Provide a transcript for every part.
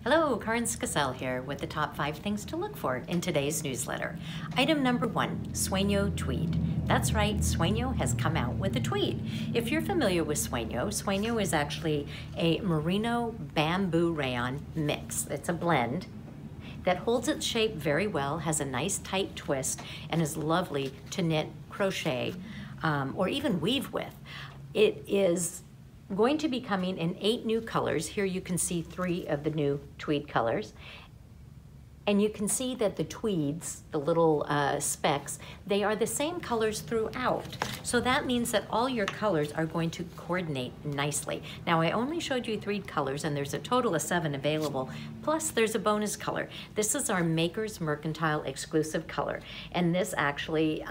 Hello, Karin Skasel here with the top 5 things to look for in today's newsletter. Item number 1, Sueño Tweed. That's right, Sueño has come out with a tweed. If you're familiar with Sueño, Sueño is actually a merino bamboo rayon mix. It's a blend that holds its shape very well, has a nice tight twist, and is lovely to knit, crochet, or even weave with. It is going to be coming in 8 new colors. Here you can see 3 of the new tweed colors. And you can see that the tweeds, the little specks, they are the same colors throughout. So that means that all your colors are going to coordinate nicely. Now I only showed you 3 colors and there's a total of 7 available, plus there's a bonus color. This is our Maker's Mercantile exclusive color. And this actually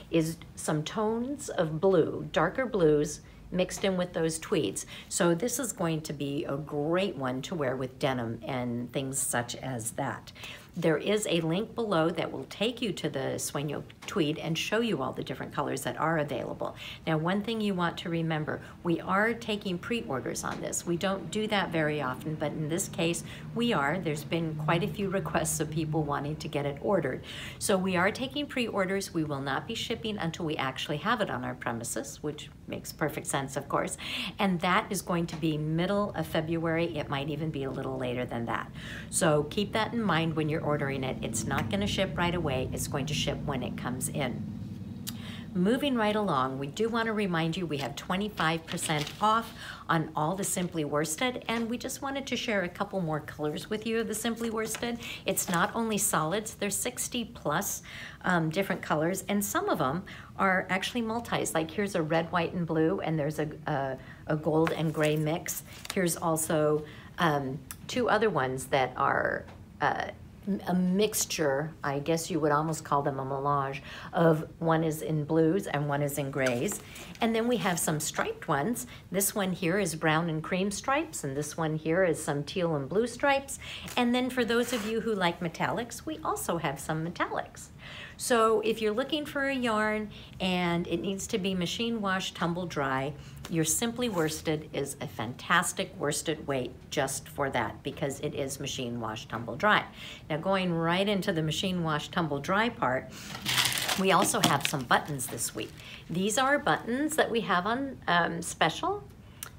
is some tones of blue, darker blues, mixed in with those tweeds. So this is going to be a great one to wear with denim and things such as that. There is a link below that will take you to the Sueño tweed and show you all the different colors that are available. Now, one thing you want to remember, we are taking pre-orders on this. We don't do that very often, but in this case, we are. There's been quite a few requests of people wanting to get it ordered. So we are taking pre-orders. We will not be shipping until we actually have it on our premises, which makes perfect sense, of course. And that is going to be middle of February. It might even be a little later than that. So keep that in mind when you're ordering it. It's not going to ship right away. It's going to ship when it comes in. Moving right along, we do want to remind you we have 25% off on all the Simply Worsted, and we just wanted to share a couple more colors with you of the Simply Worsted. It's not only solids, there's 60 plus different colors, and some of them are actually multis. Like here's a red, white, and blue, and there's a gold and gray mix. Here's also 2 other ones that are a mixture, I guess you would almost call them a melange, of one is in blues and one is in grays. And then we have some striped ones. This one here is brown and cream stripes, and this one here is some teal and blue stripes. And then for those of you who like metallics, we also have some metallics. So if you're looking for a yarn and it needs to be machine wash, tumble dry, your Simply Worsted is a fantastic worsted weight just for that, because it is machine wash, tumble dry. Now going right into the machine wash, tumble dry part, we also have some buttons this week. These are buttons that we have on special,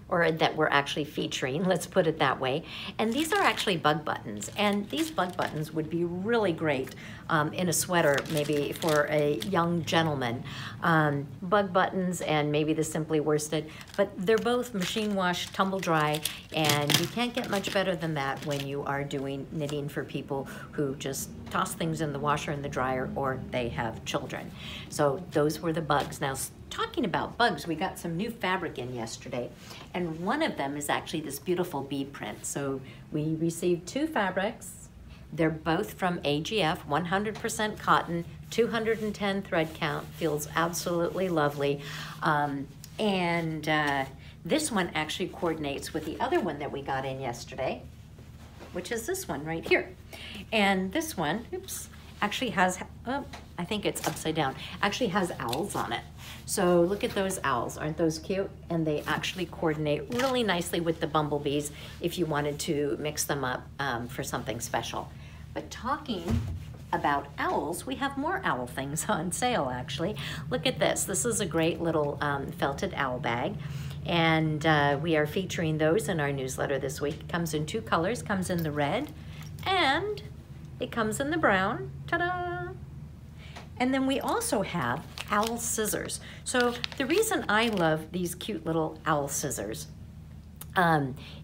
or that we're actually featuring, let's put it that way. And these are actually bug buttons. And these bug buttons would be really great in a sweater, maybe for a young gentleman. Bug buttons and maybe the Simply Worsted, but they're both machine wash, tumble dry, and you can't get much better than that when you are doing knitting for people who just toss things in the washer and the dryer, or they have children. So those were the bugs. Now, talking about bugs, we got some new fabric in yesterday, and one of them is actually this beautiful bead print. So we received 2 fabrics. They're both from AGF, 100% cotton, 210 thread count, feels absolutely lovely. This one actually coordinates with the other one that we got in yesterday, which is this one right here. And this one, oops, actually has, I think it's upside down, actually has owls on it. So look at those owls, aren't those cute? And they actually coordinate really nicely with the bumblebees if you wanted to mix them up for something special. But talking about owls, we have more owl things on sale actually. Look at this, this is a great little felted owl bag. And we are featuring those in our newsletter this week. It comes in 2 colors, comes in the red, and it comes in the brown, ta-da! And then we also have owl scissors. So the reason I love these cute little owl scissors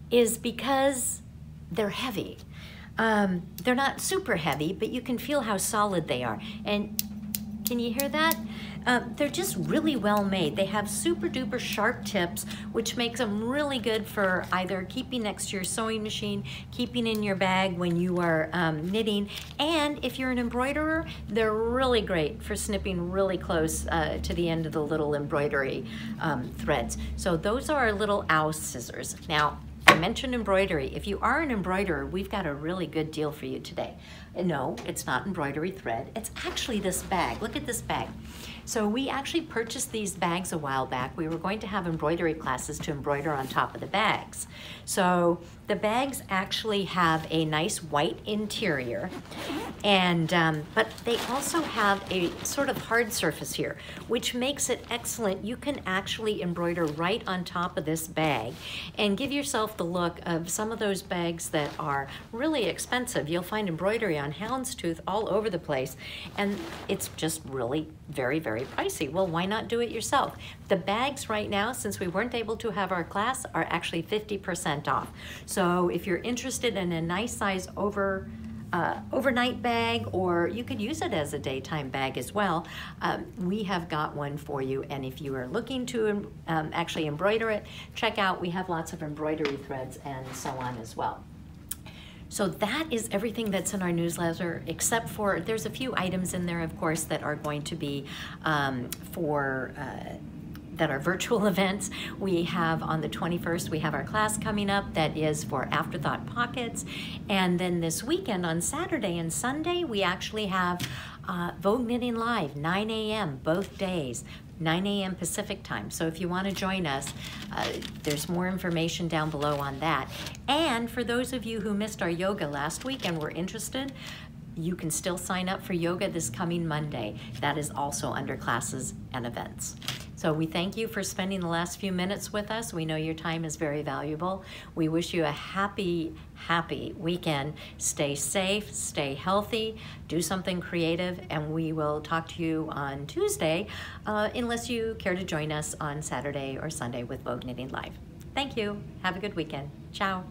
is because they're heavy. They're not super heavy, but you can feel how solid they are. And can you hear that? They're just really well made. They have super duper sharp tips, which makes them really good for either keeping next to your sewing machine, keeping in your bag when you are knitting, and if you're an embroiderer, they're really great for snipping really close to the end of the little embroidery threads. So those are our little owl scissors. Now, I mentioned embroidery. If you are an embroiderer, we've got a really good deal for you today. No, it's not embroidery thread. It's actually this bag. Look at this bag. So we actually purchased these bags a while back. We were going to have embroidery classes to embroider on top of the bags. So the bags actually have a nice white interior, and but they also have a sort of hard surface here, which makes it excellent. You can actually embroider right on top of this bag and give yourself the look of some of those bags that are really expensive. You'll find embroidery on houndstooth all over the place, and it's just really very, very pricey. Well, why not do it yourself? The bags right now, since we weren't able to have our class, are actually 50% off. So if you're interested in a nice size overnight bag, or you could use it as a daytime bag as well, we have got one for you. And if you are looking to actually embroider it, check out, we have lots of embroidery threads and so on as well. So that is everything that's in our newsletter, except for there's a few items in there, of course, that are going to be that are virtual events. We have on the 21st, we have our class coming up that is for Afterthought Pockets. And then this weekend on Saturday and Sunday, we actually have Vogue Knitting Live, 9 a.m. both days. 9 a.m. Pacific time. So if you want to join us, there's more information down below on that. And for those of you who missed our yoga last week and were interested, you can still sign up for yoga this coming Monday. That is also under classes and events. So we thank you for spending the last few minutes with us. We know your time is very valuable. We wish you a happy, happy weekend. Stay safe, stay healthy, do something creative, and we will talk to you on Tuesday, unless you care to join us on Saturday or Sunday with Vogue Knitting Live. Thank you. Have a good weekend. Ciao.